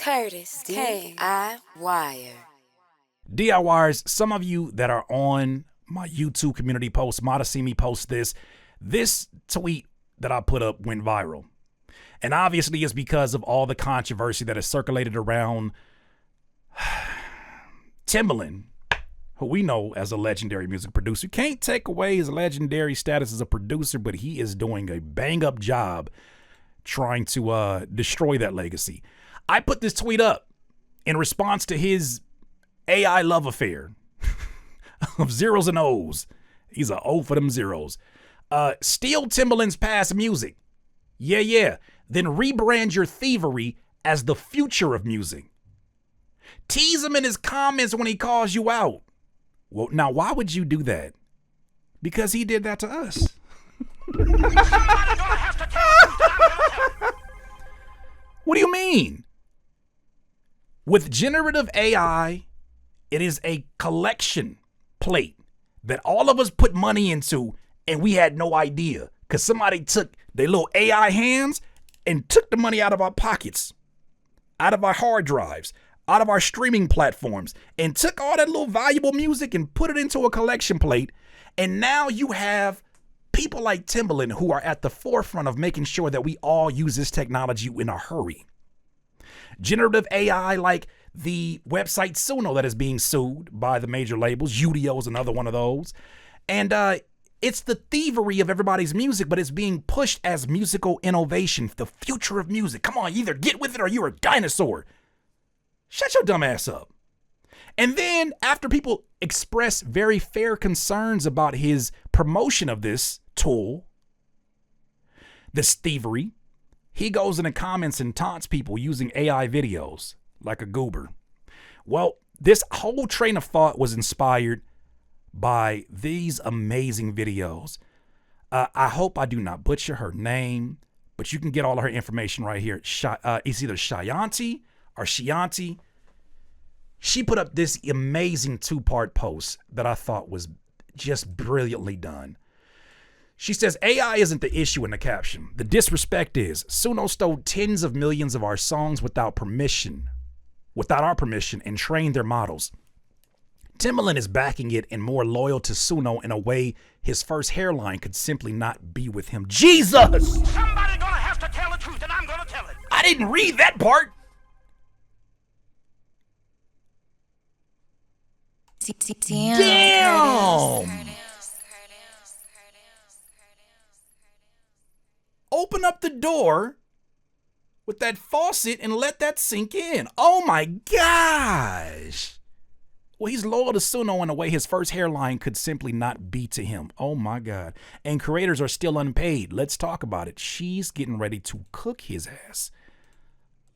Curtis, DIY. DIYers, some of you that are on my YouTube community posts might have seen me post this. This tweet that I put up went viral. And obviously it's because of all the controversy that has circulated around Timbaland, who we know as a legendary music producer. Can't take away his legendary status as a producer, but he is doing a bang-up job trying to destroy that legacy. I put this tweet up in response to his AI love affair of zeros and O's. He's an O for them zeros. Steal Timbaland's past music. Yeah. Then rebrand your Thievery as the future of music. Tease him in his comments when he calls you out. Well, now, why would you do that? Because he did that to us. What do you mean? With generative AI, it is a collection plate that all of us put money into and we had no idea because somebody took their little AI hands and took the money out of our pockets, out of our hard drives, out of our streaming platforms, and took all that little valuable music and put it into a collection plate. And now you have people like Timbaland who are at the forefront of making sure that we all use this technology in a hurry. Generative AI like the website Suno that is being sued by the major labels. Udio is another one of those. And it's the thievery of everybody's music, but it's being pushed as musical innovation, the future of music. Come on, either get with it or you're a dinosaur. Shut your dumb ass up. And then after people express very fair concerns about his promotion of this tool, this thievery, he goes in the comments and taunts people using AI videos like a goober. Well, this whole train of thought was inspired by these amazing videos. I hope I do not butcher her name, but you can get all of her information right here. It's either Shayanti or Shianti. She put up this amazing 2-part post that I thought was just brilliantly done. She says, AI isn't the issue in the caption. The disrespect is Suno stole tens of millions of our songs without our permission, and trained their models. Timbaland is backing it and more loyal to Suno in a way his first hairline could simply not be with him. Jesus! Somebody gonna have to tell the truth, and I'm gonna tell it. I didn't read that part. Damn! Open up the door with that faucet and let that sink in. Oh my gosh. Well, he's loyal to Suno in a way his first hairline could simply not be to him. Oh my God. And creators are still unpaid. Let's talk about it. She's getting ready to cook his ass.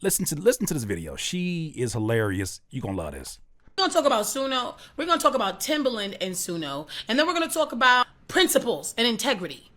Listen to this video. She is hilarious. You're gonna love this. We're going to talk about Suno, we're going to talk about Timbaland and Suno, and then we're going to talk about principles and integrity.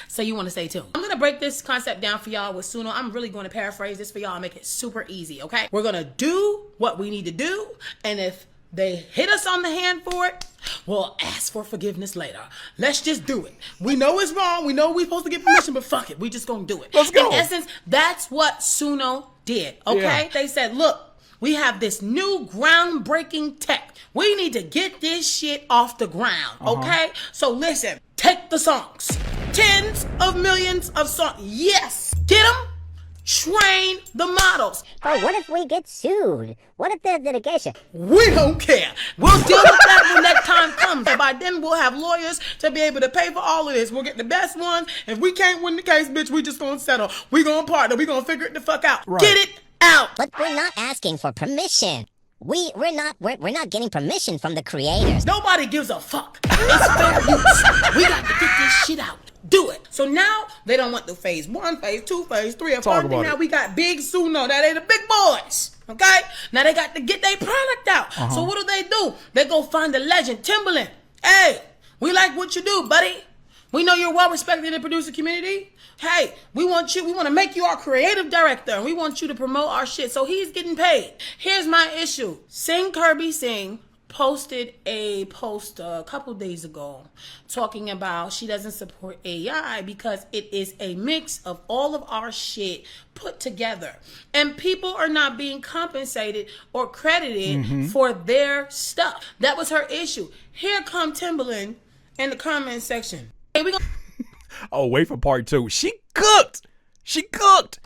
So you want to stay tuned. I'm going to break this concept down for y'all with Suno. I'm really going to paraphrase this for y'all and make it super easy, okay? We're going to do what we need to do, and if they hit us on the hand for it, we'll ask for forgiveness later. Let's just do it. We know it's wrong. We know we're supposed to get permission, but fuck it. We just going to do it. Let's go. In essence, that's what Suno did, okay? Yeah. They said, look, we have this new groundbreaking tech. We need to get this shit off the ground, okay? So listen, take the songs. Tens of millions of songs. Yes, get them. Train the models. But what if we get sued? What if there's litigation? We don't care. We'll deal with that when that time comes. And by then, we'll have lawyers to be able to pay for all of this. We'll get the best ones. If we can't win the case, bitch, we just gonna settle. We gonna partner. We gonna figure it the fuck out. Right. Get it out. But we're not asking for permission. We're not getting permission from the creators. Nobody gives a fuck. It's fair use. We got to get this shit out. Do it. So now they don't want the phase 1, phase 2, phase 3, or 4. Now we got big Suno. That ain't the big boys. Okay? Now they got to get their product out. So what do? They go find the legend, Timbaland. Hey, we like what you do, buddy. We know you're well respected in the producer community. Hey, we want to make you our creative director, and we want you to promote our shit. So he's getting paid. Here's my issue. Sing, Kirby, sing. posted a post a couple days ago talking about she doesn't support AI because it is a mix of all of our shit put together. And people are not being compensated or credited for their stuff. That was her issue. Here come Timbaland in the comment section. Hey, we gonna Oh, wait for part two. She cooked. She cooked.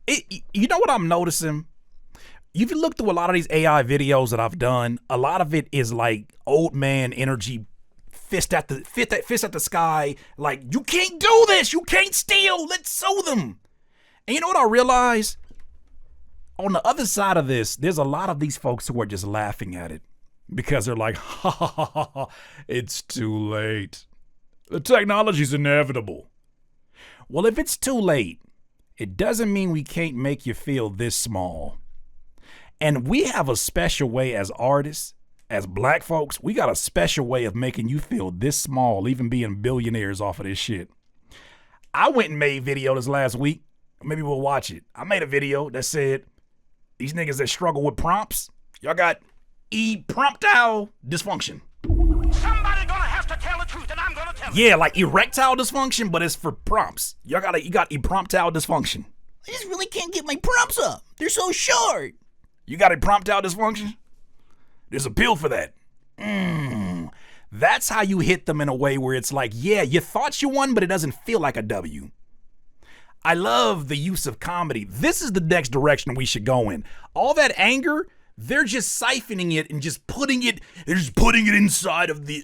You know what I'm noticing? If you look through a lot of these AI videos that I've done, a lot of it is like old man energy, fist at the sky. Like, you can't do this. You can't steal. Let's sue them. And you know what I realized? On the other side of this, there's a lot of these folks who are just laughing at it because they're like, ha ha ha ha, ha. It's too late. The technology's inevitable. Well, if it's too late, it doesn't mean we can't make you feel this small. And we have a special way as artists, as black folks, we got a special way of making you feel this small, even being billionaires off of this shit. I went and made a video this last week. Maybe we'll watch it. I made a video that said, these niggas that struggle with prompts, y'all got erectile dysfunction. Somebody gonna have to tell the truth, and I'm gonna tell it. Yeah, like erectile dysfunction, but it's for prompts. You got erectile dysfunction. I just really can't get my prompts up. They're so short. You got erectile dysfunction? There's a pill for that. That's how you hit them in a way where it's like, yeah, you thought you won, but it doesn't feel like a W. I love the use of comedy. This is the next direction we should go in. All that anger, they're just siphoning it and just putting it. They're just putting it inside of the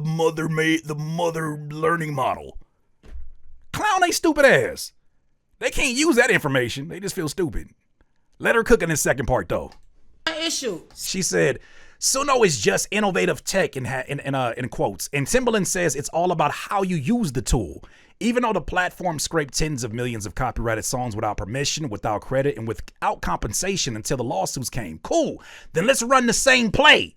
mother learning model. Clown they stupid ass. They can't use that information. They just feel stupid. Let her cook in this second part though. issue. She said, Suno is just innovative tech in quotes. And Timbaland says it's all about how you use the tool. Even though the platform scraped tens of millions of copyrighted songs without permission, without credit, and without compensation until the lawsuits came. Cool. Then let's run the same play.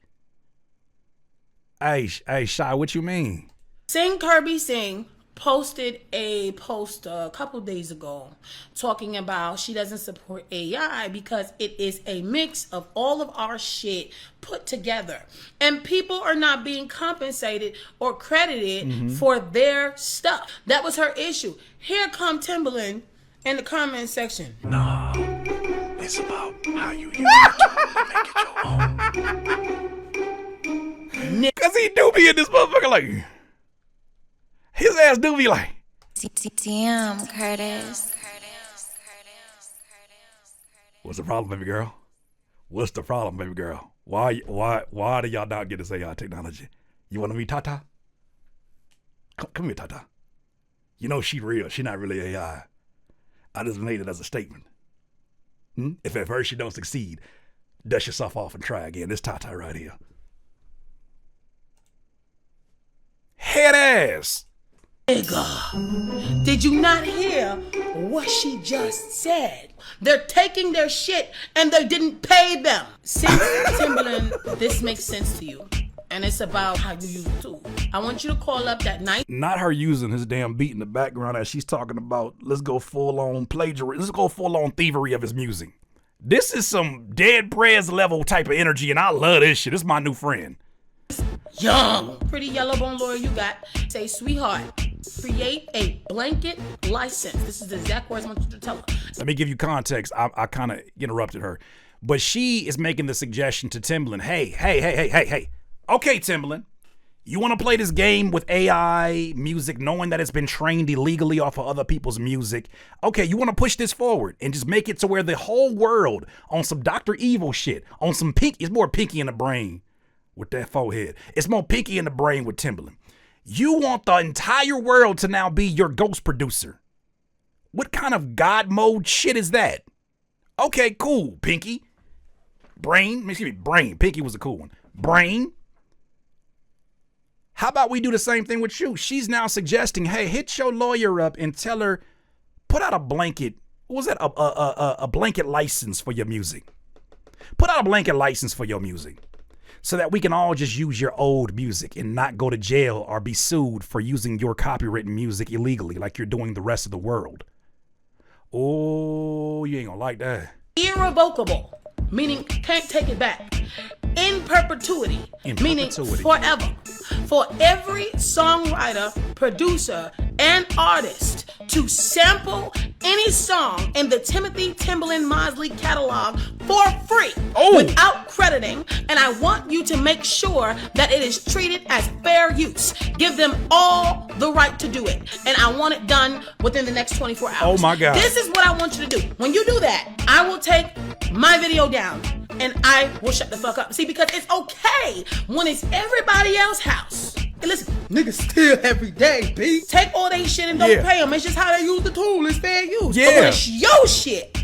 Hey, Shy, what you mean? Sing Kirby Sing posted a post a couple days ago talking about she doesn't support AI because it is a mix of all of our shit put together. And people are not being compensated or credited for their stuff. That was her issue. Here come Timbaland in the comment section. No, it's about how you use it to make it your own. Cause he do be in this motherfucker like, his ass do be like, Damn, Curtis. what's the problem, baby girl? What's the problem, baby girl? Why do y'all not get this AI technology? You want to meet Tata? Come here, Tata. You know she real. She not really AI. I just made it as a statement. If at first you don't succeed, dust yourself off and try again. This Tata right here. Head ass. Nigga, did you not hear what she just said? They're taking their shit and they didn't pay them. Since Timbaland, this makes sense to you. And it's about how you use the tool. I want you to call up that night. Not her using his damn beat in the background as she's talking about, let's go full on plagiarism. Let's go full on thievery of his music. This is some Dead Prez level type of energy, and I love this shit. This is my new friend. Young, pretty yellow bone lawyer you got. Say, sweetheart, create a blanket license. This is the exact words I want you to tell her. Let me give you context. I kind of interrupted her. But she is making the suggestion to Timbaland, hey. Okay, Timbaland, you want to play this game with AI music knowing that it's been trained illegally off of other people's music? Okay, you want to push this forward and just make it to where the whole world on some Dr. Evil shit, on some pink, it's more Pinky in the Brain with that forehead. It's more Pinky in the Brain with Timbaland. You want the entire world to now be your ghost producer. What kind of God mode shit is that? Okay, cool, Pinky. Brain. Pinky was a cool one. Brain. How about we do the same thing with you? She's now suggesting, hey, hit your lawyer up and tell her, put out a blanket. What was that? A blanket license for your music. Put out a blanket license for your music so that we can all just use your old music and not go to jail or be sued for using your copywritten music illegally like you're doing the rest of the world. Oh, you ain't gonna like that. Irrevocable, meaning can't take it back. in perpetuity, meaning forever, for every songwriter, producer, and artist to sample any song in the Timbaland Mosley catalog for free without crediting, and I want you to make sure that it is treated as fair use. Give them all the right to do it, and I want it done within the next 24 hours. Oh my God. This is what I want you to do. When you do that, I will take my video down and I will shut the fuck up. See, because it's okay when it's everybody else's house. And listen, niggas steal every day, B. Take all they shit and don't pay them. It's just how they use the tool. It's fair use. Yeah. But when it's your shit,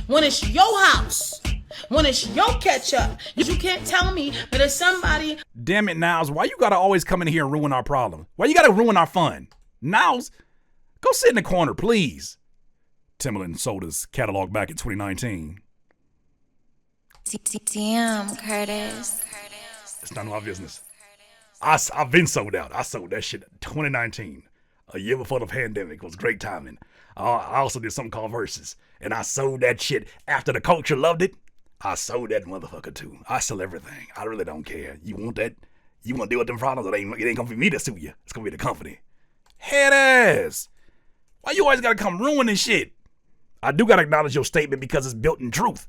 when it's your house, when it's your ketchup, you can't tell me that it's somebody. Damn it, Niles. Why you gotta always come in here and ruin our problem? Why you gotta ruin our fun? Niles, go sit in the corner, please. Timbaland sold his catalog back in 2019. Damn, Curtis. It's none of my business. I've been sold out. I sold that shit in 2019. A year before the pandemic. It was great timing. I also did something called Versus. And I sold that shit after the culture loved it. I sold that motherfucker too. I sell everything. I really don't care. You want that? You want to deal with them problems? It ain't gonna be me to sue you. It's gonna be the company. Head ass. Why you always gotta come ruining shit? I do gotta acknowledge your statement because it's built in truth.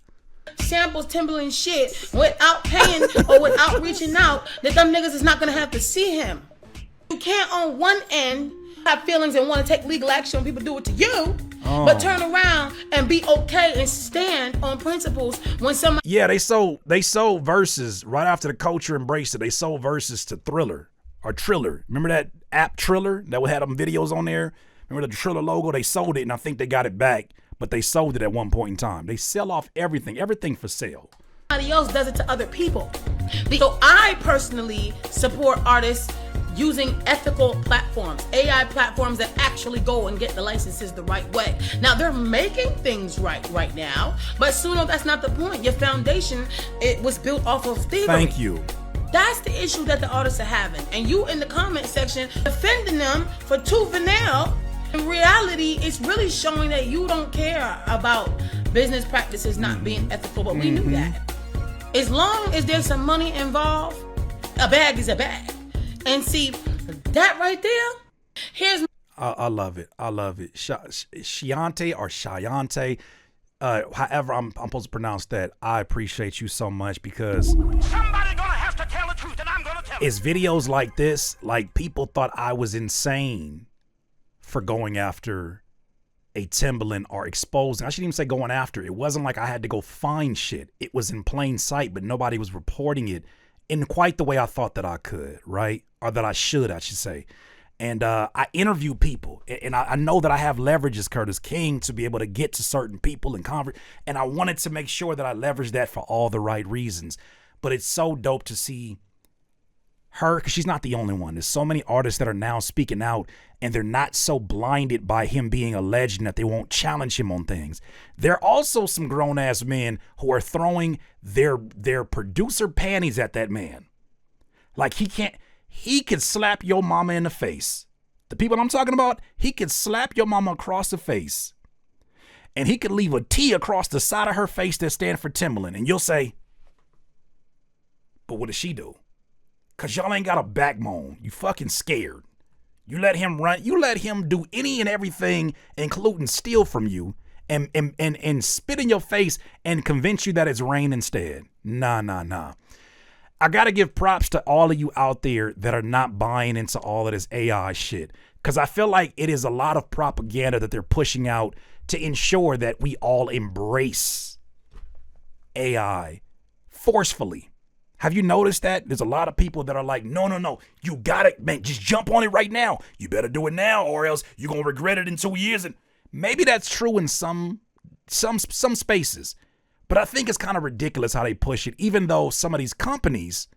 Samples Timbaland shit without paying or without reaching out, that them niggas is not gonna have to see him. You can't on one end have feelings and want to take legal action when people do it to you, but turn around and be okay and stand on principles when somebody. Yeah, they sold Versus right after the culture embraced it. They sold Versus to Triller. Remember that app Triller that had them videos on there? Remember the Triller logo? They sold it and I think they got it back. But they sold it at one point in time. They sell off everything for sale. Somebody else does it to other people. So I personally support artists using ethical platforms, AI platforms that actually go and get the licenses the right way. Now they're making things right now, but Suno, that's not the point. Your foundation, it was built off of thievery. Thank you. That's the issue that the artists are having. And you in the comment section defending them for tooth and nail. In reality, it's really showing that you don't care about business practices not being ethical, but we knew that. As long as there's some money involved, a bag is a bag. And see, that right there, here's... I love it. I love it. Shiante or Shayante, however I'm supposed to pronounce that, I appreciate you so much because... Somebody gonna have to tell the truth, and I'm gonna tell it. It's videos like this, like people thought I was insane for going after a Timbaland or exposing. I shouldn't even say going after. It wasn't like I had to go find shit. It was in plain sight, but nobody was reporting it in quite the way I thought that I could, right? Or that I should say. And I interview people, and I know that I have leverage as Curtis King to be able to get to certain people and convert. And I wanted to make sure that I leveraged that for all the right reasons. But it's so dope to see her, because she's not the only one. There's so many artists that are now speaking out, and they're not so blinded by him being a legend that they won't challenge him on things. There are also some grown-ass men who are throwing their producer panties at that man. Like he could slap your mama in the face. The people I'm talking about, he could slap your mama across the face. And he could leave a T across the side of her face that stands for Timbaland. And you'll say, but what does she do? Because y'all ain't got a backbone. You fucking scared. You let him run. You let him do any and everything, including steal from you and spit in your face and convince you that it's rain instead. Nah. I got to give props to all of you out there that are not buying into all of this AI shit. Because I feel like it is a lot of propaganda that they're pushing out to ensure that we all embrace AI forcefully. Have you noticed that? There's a lot of people that are like, no, you got it, man, just jump on it right now. You better do it now or else you're going to regret it in 2 years. And maybe that's true in some spaces. But I think it's kind of ridiculous how they push it, even though some of these companies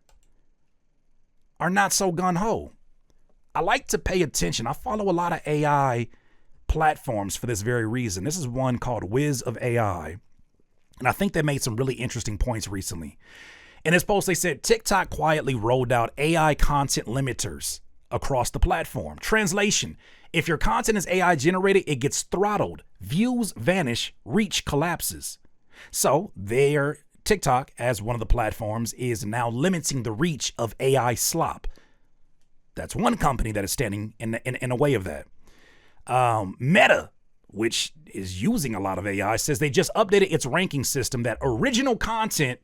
are not so gung-ho. I like to pay attention. I follow a lot of AI platforms for this very reason. This is one called Wiz of AI. And I think they made some really interesting points recently. In this post, they said TikTok quietly rolled out AI content limiters across the platform. Translation: if your content is AI generated, it gets throttled. Views vanish, reach collapses. So they're TikTok, as one of the platforms, is now limiting the reach of AI slop. That's one company that is standing in the way of that. Meta, which is using a lot of AI, says they just updated its ranking system that original content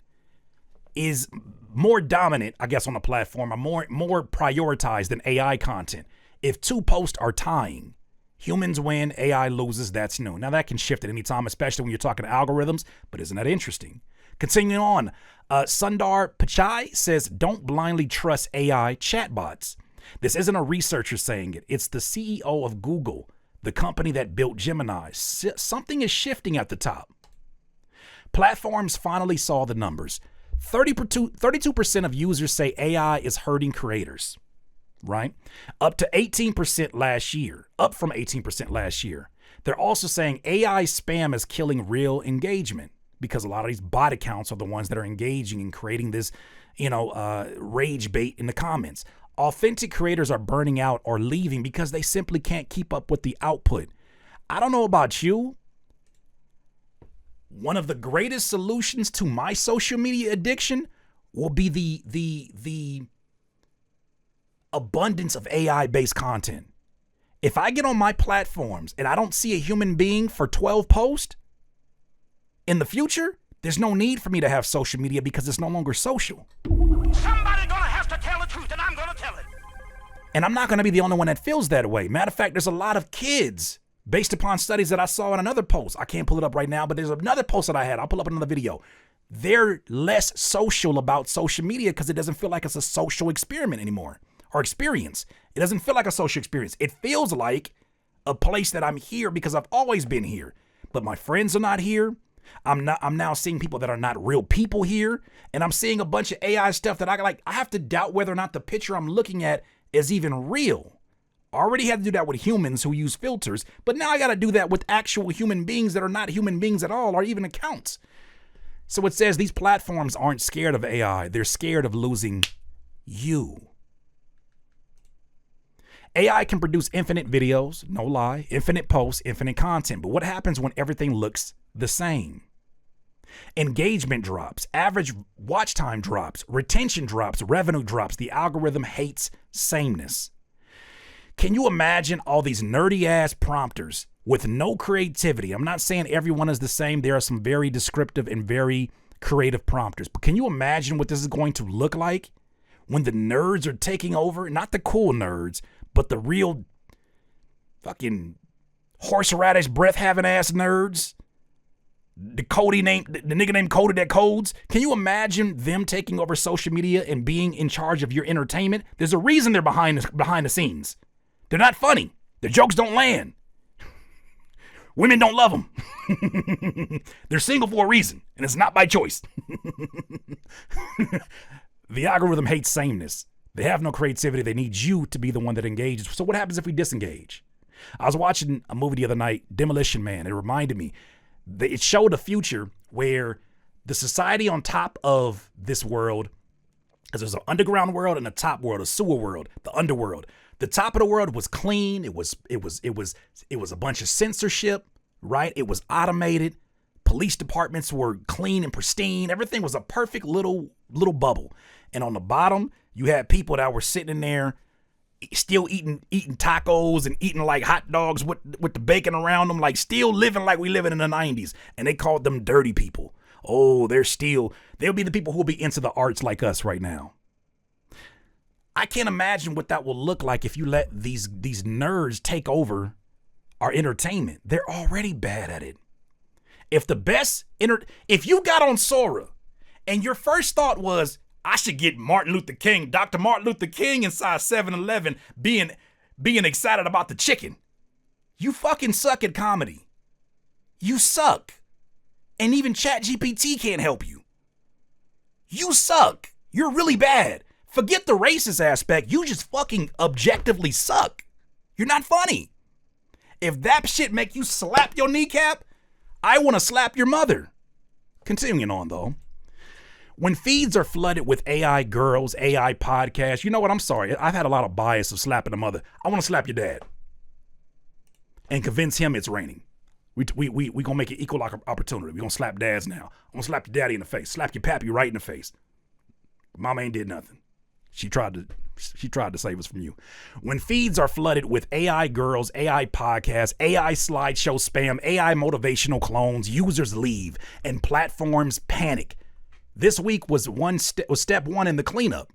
is more dominant, I guess, on the platform, or more prioritized than AI content. If two posts are tying, humans win, AI loses, that's new. Now that can shift at any time, especially when you're talking algorithms, but isn't that interesting? Continuing on, Sundar Pichai says, don't blindly trust AI chatbots. This isn't a researcher saying it. It's the CEO of Google, the company that built Gemini. Something is shifting at the top. Platforms finally saw the numbers. 32% of users say AI is hurting creators, right? Up from 18% last year. They're also saying AI spam is killing real engagement because a lot of these bot accounts are the ones that are engaging and creating this, rage bait in the comments. Authentic creators are burning out or leaving because they simply can't keep up with the output. I don't know about you. One of the greatest solutions to my social media addiction will be the abundance of AI-based content. If I get on my platforms and I don't see a human being for 12 posts in the future, there's no need for me to have social media because it's no longer social. Somebody gonna have to tell the truth, and I'm gonna tell it. And I'm not going to be the only one that feels that way. Matter of fact, there's a lot of kids, based upon studies that I saw in another post. I can't pull it up right now, but there's another post that I had. I'll pull up another video. They're less social about social media because it doesn't feel like it's a social experiment anymore, or experience. It doesn't feel like a social experience. It feels like a place that I'm here because I've always been here, but my friends are not here. I'm now seeing people that are not real people here, and I'm seeing a bunch of AI stuff that I have to doubt whether or not the picture I'm looking at is even real. I already had to do that with humans who use filters, but now I got to do that with actual human beings that are not human beings at all, or even accounts. So it says these platforms aren't scared of AI. They're scared of losing you. AI can produce infinite videos, no lie, infinite posts, infinite content. But what happens when everything looks the same? Engagement drops, average watch time drops, retention drops, revenue drops. The algorithm hates sameness. Can you imagine all these nerdy ass prompters with no creativity? I'm not saying everyone is the same. There are some very descriptive and very creative prompters. But can you imagine what this is going to look like when the nerds are taking over? Not the cool nerds, but the real fucking horseradish breath having ass nerds. The nigga named Cody that codes. Can you imagine them taking over social media and being in charge of your entertainment? There's a reason they're behind the scenes. They're not funny. Their jokes don't land. Women don't love them. They're single for a reason, and it's not by choice. The algorithm hates sameness. They have no creativity. They need you to be the one that engages. So what happens if we disengage? I was watching a movie the other night, Demolition Man. It reminded me. It showed a future where the society on top of this world, because there's an underground world and a top world, a sewer world, the underworld. The top of the world was clean. It was a bunch of censorship, right? It was automated. Police departments were clean and pristine. Everything was a perfect little bubble. And on the bottom, you had people that were sitting in there still eating tacos and eating like hot dogs with the bacon around them, like still living like we living in the 90s. And they called them dirty people. Oh, they'll be the people who'll be into the arts like us right now. I can't imagine what that will look like if you let these nerds take over our entertainment. They're already bad at it. If you got on Sora and your first thought was, I should get Dr. Martin Luther King inside 7-Eleven being excited about the chicken. You fucking suck at comedy. You suck. And even ChatGPT can't help you. You suck. You're really bad. Forget the racist aspect. You just fucking objectively suck. You're not funny. If that shit make you slap your kneecap, I want to slap your mother. Continuing on though. When feeds are flooded with AI girls, AI podcasts, you know what? I'm sorry. I've had a lot of bias of slapping a mother. I want to slap your dad and convince him it's raining. We gonna make it equal opportunity. We gonna slap dads now. I'm gonna slap your daddy in the face. Slap your pappy right in the face. Mama ain't did nothing. She tried to save us from you. When feeds are flooded with AI girls, AI podcasts, AI slideshow spam, AI motivational clones, users leave and platforms panic. This week was step one in the cleanup.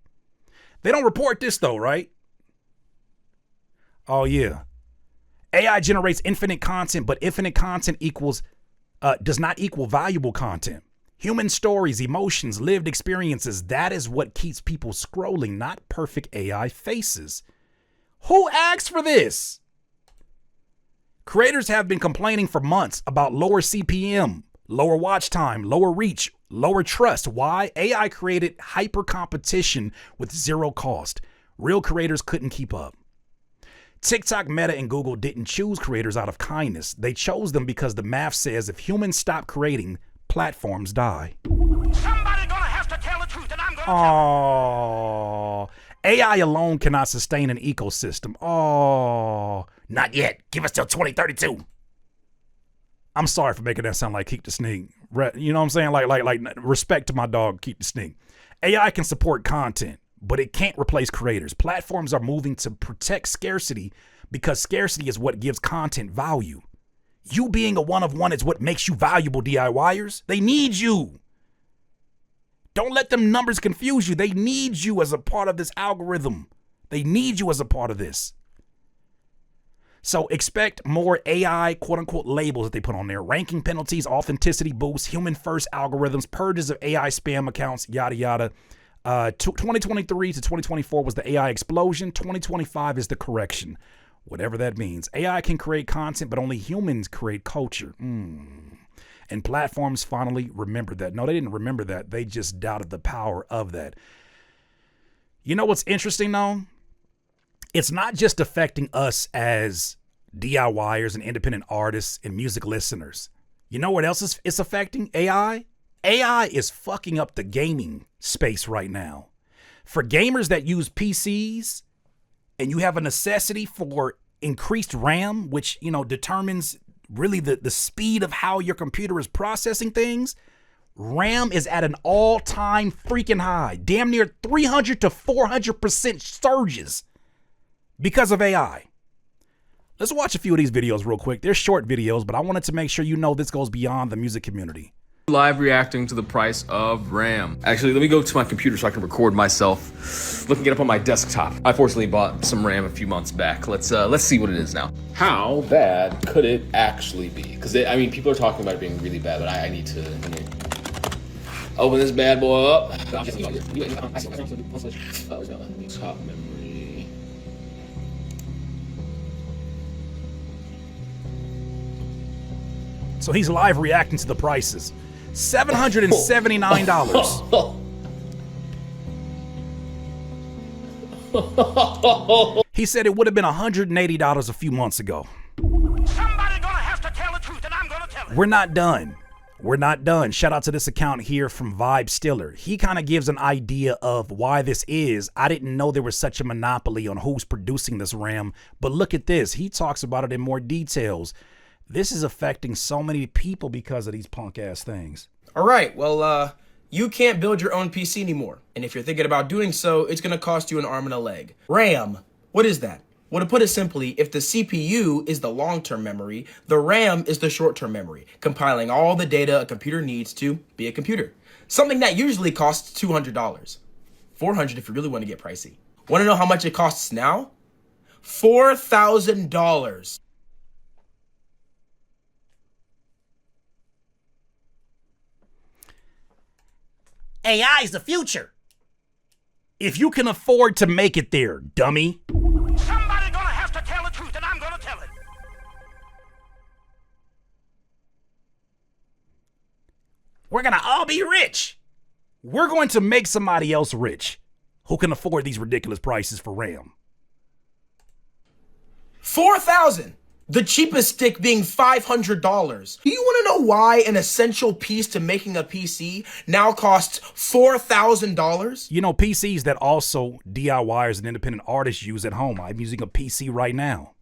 They don't report this though, right? Oh yeah. AI generates infinite content, but infinite content does not equal valuable content. Human stories, emotions, lived experiences, that is what keeps people scrolling, not perfect AI faces. Who asked for this? Creators have been complaining for months about lower CPM, lower watch time, lower reach, lower trust. Why? AI created hyper competition with zero cost. Real creators couldn't keep up. TikTok, Meta, and Google didn't choose creators out of kindness. They chose them because the math says if humans stop creating, platforms die. Somebody gonna have to tell the truth, and I'm gonna AI alone cannot sustain an ecosystem. Oh, not yet. Give us till 2032. I'm sorry for making that sound like Keep the Sneak. You know what I'm saying? Like respect to my dog, Keep the Sneak. AI can support content, but it can't replace creators. Platforms are moving to protect scarcity because scarcity is what gives content value. You being a one-of-one is what makes you valuable, DIYers. They need you. Don't let them numbers confuse you. They need you as a part of this algorithm. They need you as a part of this. So expect more AI, quote-unquote, labels that they put on there. Ranking penalties, authenticity boosts, human-first algorithms, purges of AI spam accounts, yada, yada. 2023 to 2024 was the AI explosion. 2025 is the correction. Whatever that means. AI can create content, but only humans create culture. And platforms finally remembered that. No, they didn't remember that. They just doubted the power of that. You know what's interesting, though? It's not just affecting us as DIYers and independent artists and music listeners. You know what else it's affecting? AI? AI is fucking up the gaming space right now. For gamers that use PCs, and you have a necessity for increased RAM, which, determines really the speed of how your computer is processing things, RAM is at an all-time freaking high, damn near 300 to 400% surges because of AI. Let's watch a few of these videos real quick. They're short videos, but I wanted to make sure you know this goes beyond the music community. Live reacting to the price of RAM. Actually, let me go to my computer so I can record myself looking it up on my desktop. I fortunately bought some RAM a few months back. Let's see what it is now. How bad could it actually be? Because people are talking about it being really bad, but I need to open this bad boy up. Top memory. So he's live reacting to the prices. $779. He said it would have been $180 a few months ago. Somebody gonna have to tell the truth, and I'm gonna tell it. We're not done. We're not done. Shout out to this account here from Vibe Stiller. He kind of gives an idea of why this is. I didn't know there was such a monopoly on who's producing this RAM, but look at this. He talks about it in more details. This is affecting so many people because of these punk ass things. All right, well, you can't build your own PC anymore. And if you're thinking about doing so, it's gonna cost you an arm and a leg. RAM, what is that? Well, to put it simply, if the CPU is the long-term memory, the RAM is the short-term memory, compiling all the data a computer needs to be a computer. Something that usually costs $200. $400 if you really want to get pricey. Want to know how much it costs now? $4,000. AI is the future. If you can afford to make it there, dummy. Somebody gonna have to tell the truth, and I'm gonna tell it. We're gonna all be rich. We're going to make somebody else rich who can afford these ridiculous prices for RAM. $4,000. The cheapest stick being $500. Do you want to know why an essential piece to making a PC now costs $4,000? You know, PCs that also DIYers and independent artists use at home. I'm using a PC right now.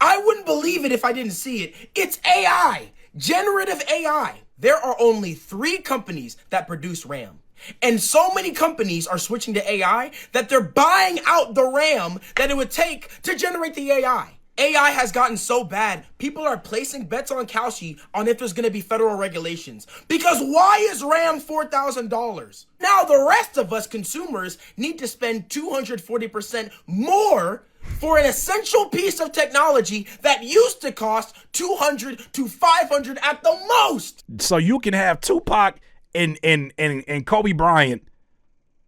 I wouldn't believe it if I didn't see it. It's AI, generative AI. There are only 3 companies that produce RAM. And so many companies are switching to AI that they're buying out the RAM that it would take to generate the AI. AI has gotten so bad, people are placing bets on Kalshi on if there's going to be federal regulations. Because why is RAM $4,000? Now the rest of us consumers need to spend 240% more for an essential piece of technology that used to cost $200 to $500 at the most. So you can have Tupac and Kobe Bryant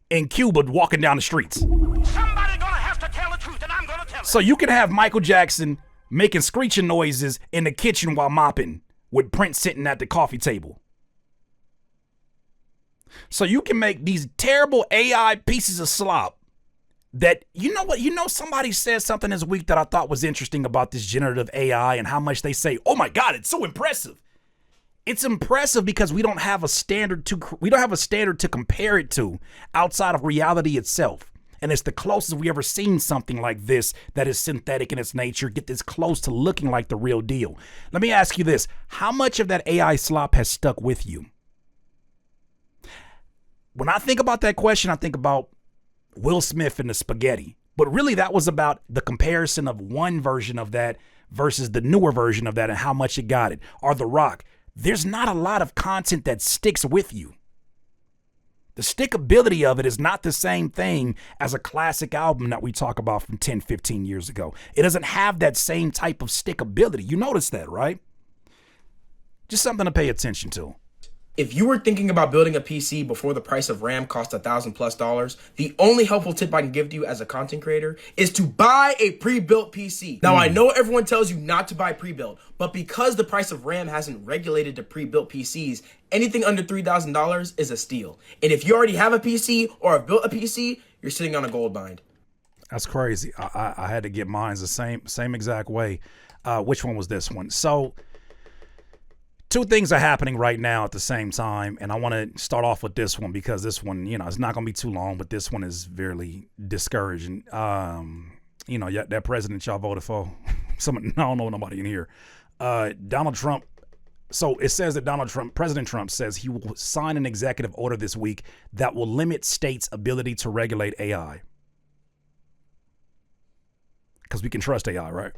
in Cuba walking down the streets. Somebody gonna have to tell the truth, and I'm gonna tell it. So you can have Michael Jackson making screeching noises in the kitchen while mopping with Prince sitting at the coffee table. So you can make these terrible AI pieces of slop that, you know what, somebody said something this week that I thought was interesting about this generative AI and how much they say, oh my God, it's so impressive. It's impressive because we don't have a standard to compare it to outside of reality itself. And it's the closest we ever seen something like this that is synthetic in its nature, get this close to looking like the real deal. Let me ask you this. How much of that AI slop has stuck with you? When I think about that question, I think about Will Smith and the spaghetti. But really that was about the comparison of one version of that versus the newer version of that and how much it got it. Or The Rock. There's not a lot of content that sticks with you. The stickability of it is not the same thing as a classic album that we talk about from 10, 15 years ago. It doesn't have that same type of stickability. You notice that, right? Just something to pay attention to. If you were thinking about building a PC before the price of RAM cost $1,000+, the only helpful tip I can give to you as a content creator is to buy a pre-built PC. Now, I know everyone tells you not to buy pre-built, but because the price of RAM hasn't regulated to pre-built PCs, anything under $3,000 is a steal. And if you already have a PC or have built a PC, you're sitting on a gold mine. That's crazy. I had to get mine the same exact way. Which one was this one? So 2 things are happening right now at the same time, and I want to start off with this one because this one, it's not going to be too long, but this one is very discouraging. That president y'all voted for, I don't know nobody in here. Donald Trump. So it says that President Trump says he will sign an executive order this week that will limit states' ability to regulate AI. Because we can trust AI, right?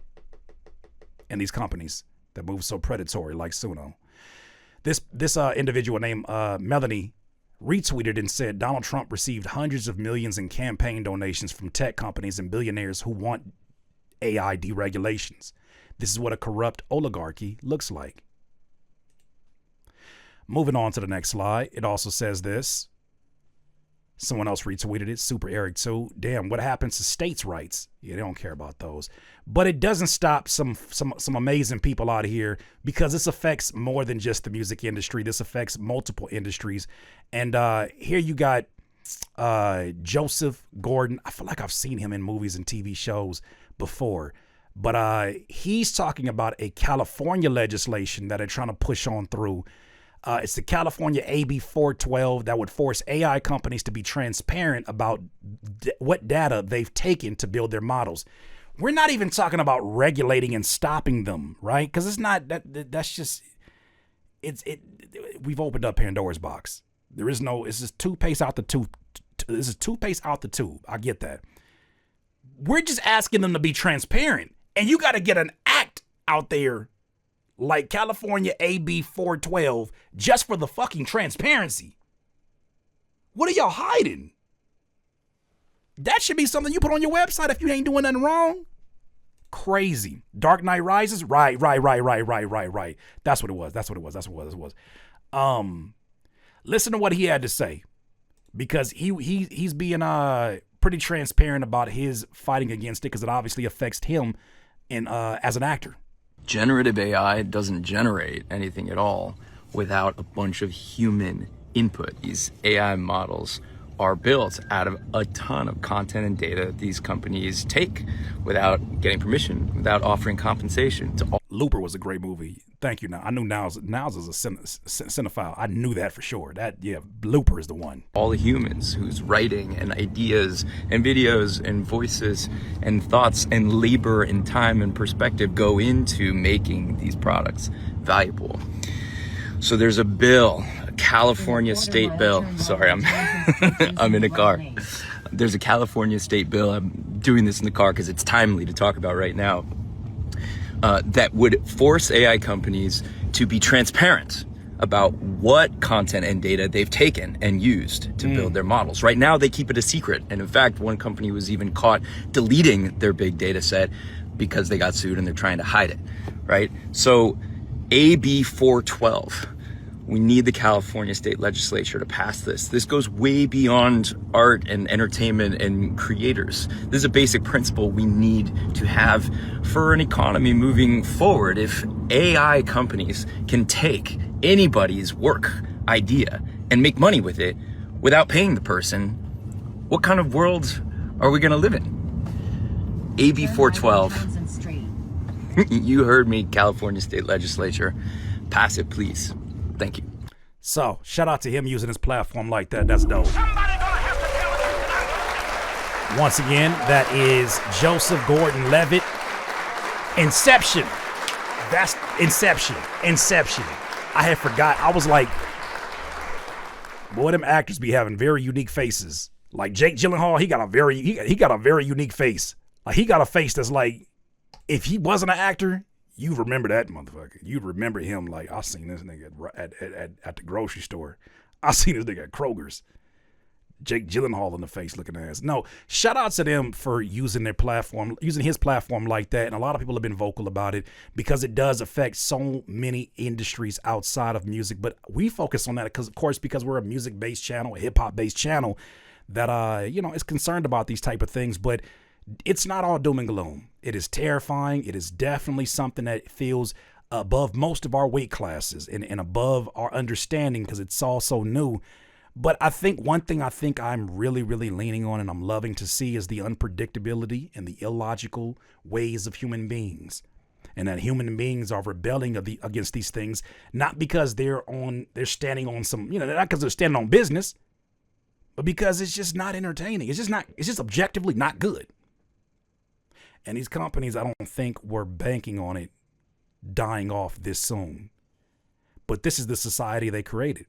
And these companies that move so predatory like Suno. This individual named Melanie retweeted and said Donald Trump received hundreds of millions in campaign donations from tech companies and billionaires who want AI deregulations. This is what a corrupt oligarchy looks like. Moving on to the next slide, it also says this. Someone else retweeted it, Super Eric too. Damn, what happens to states' rights? Yeah, they don't care about those. But it doesn't stop some amazing people out here because this affects more than just the music industry. This affects multiple industries. And here you got Joseph Gordon. I feel like I've seen him in movies and TV shows before. But he's talking about a California legislation that they're trying to push on through. It's the California AB 412 that would force AI companies to be transparent about what data they've taken to build their models. We're not even talking about regulating and stopping them, right? Because it's not that. That's just we've opened up Pandora's box. There is no. It's just toothpaste out the tube. This is toothpaste out the tube. I get that. We're just asking them to be transparent, and you got to get an act out there like California AB 412 just for the fucking transparency. What are y'all hiding? That should be something you put on your website if you ain't doing nothing wrong. Crazy. Dark Knight Rises? Right. That's what it was. Listen to what he had to say. Because he's being pretty transparent about his fighting against it because it obviously affects him as an actor. Generative AI doesn't generate anything at all without a bunch of human input. These AI models are built out of a ton of content and data these companies take without getting permission, without offering compensation to all. Looper was a great movie. Thank you. Now I knew Niles is a cinephile. I knew that for sure. Looper is the one. All the humans whose writing and ideas and videos and voices and thoughts and labor and time and perspective go into making these products valuable. So there's a bill, a California state bill. Sorry, I'm in a car. There's a California state bill. I'm doing this in the car because it's timely to talk about right now. That would force AI companies to be transparent about what content and data they've taken and used to build their models. Right now, they keep it a secret. And in fact, one company was even caught deleting their big data set because they got sued and they're trying to hide it, right? So AB 412, we need the California state legislature to pass this. This goes way beyond art and entertainment and creators. This is a basic principle we need to have for an economy moving forward. If AI companies can take anybody's work idea and make money with it without paying the person, what kind of world are we gonna live in? AB 412. You heard me, California state legislature. Pass it, please. Thank you. So, shout out to him using his platform like that. That's dope. Once again, that is Joseph Gordon-Levitt. Inception. That's Inception. Inception. I had forgot. I was like, boy, them actors be having very unique faces. Like Jake Gyllenhaal, he got a very unique face. Like he got a face that's like, if he wasn't an actor, you remember that motherfucker. You remember him like, I seen this nigga at the grocery store. I seen this nigga at Kroger's. Jake Gyllenhaal in the face looking ass. No, shout out to them for using their platform, using his platform like that. And a lot of people have been vocal about it because it does affect so many industries outside of music. But we focus on that because we're a music-based channel, a hip-hop-based channel that, is concerned about these type of things. But it's not all doom and gloom. It is terrifying. It is definitely something that feels above most of our weight classes and above our understanding because it's all so new. But I think one thing I'm really, really leaning on and I'm loving to see is the unpredictability and the illogical ways of human beings. And that human beings are rebelling against these things, not because they're standing on some, not because they're standing on business, but because it's just not entertaining. It's just objectively not good. And these companies, I don't think were banking on it dying off this soon. But this is the society they created.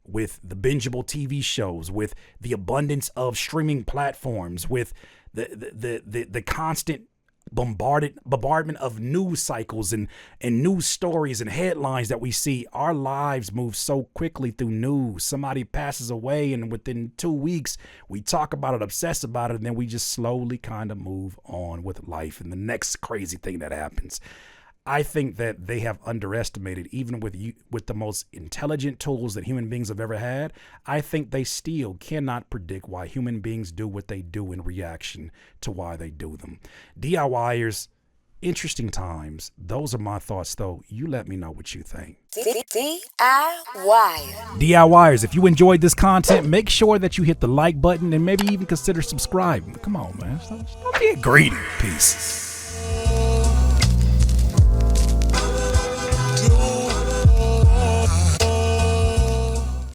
With the bingeable TV shows, with the abundance of streaming platforms, with the constant bombardment of news cycles and news stories and headlines that we see. Our lives move so quickly through news. Somebody passes away and within 2 weeks we talk about it, obsess about it, and then we just slowly kind of move on with life and the next crazy thing that happens. I think that they have underestimated, even with the most intelligent tools that human beings have ever had, I think they still cannot predict why human beings do what they do in reaction to why they do them. DIYers, interesting times. Those are my thoughts, though. You let me know what you think. DIYers, if you enjoyed this content, make sure that you hit the like button and maybe even consider subscribing. Come on, man. Stop being greedy. Peace.